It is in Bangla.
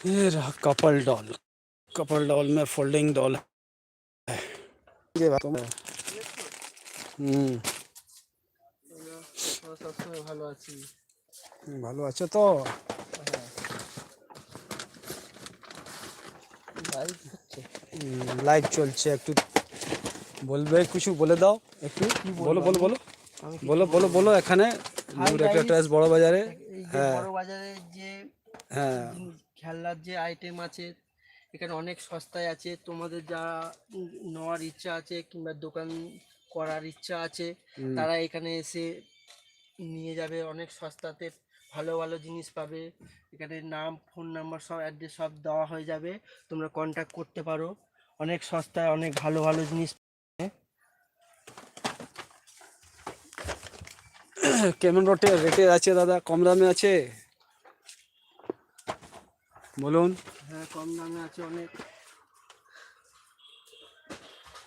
ये रहा कपल डॉल। कपल डॉल में फोल्डिंग डॉल है। ये बात হুম সবসময় ভালো আছি। ভালো আছো তো? লাইভ হচ্ছে। লাইভ চলছে, একটু বলবে, কিছু বলে দাও একটু। কি বলো বলবো বলো আমি? বলো আমি কিছু বলো বলো বলবো বলো না। এখানে হাই নিউ গাইস, রেফ্লেক্টার্স বড় বাজারে। এই যে হ্যাঁ, বড় বাজারের যে হ্যাঁ, খেলনার যে আইটেম আছে, এখানে অনেক সস্তায় আছে। তোমাদের যা নেওয়ার ইচ্ছা আছে কিংবা দোকান করার ইচ্ছা আছে, হুম। তারা এখানে এসে নিয়ে যাবে। অনেক সস্তাতে ভালো ভালো জিনিস পাবে। এখানে নাম, ফোন নাম্বার, সব অ্যাড্রেস সব দেওয়া হয়ে যাবে। তোমরা কন্ট্যাক্ট করতে পারো। অনেক সস্তায় অনেক ভালো ভালো জিনিস। কেমন রেটে রেটে আছে দাদা? কম দামে আছে বলুন। হ্যাঁ, কম দামে আছে অনেক।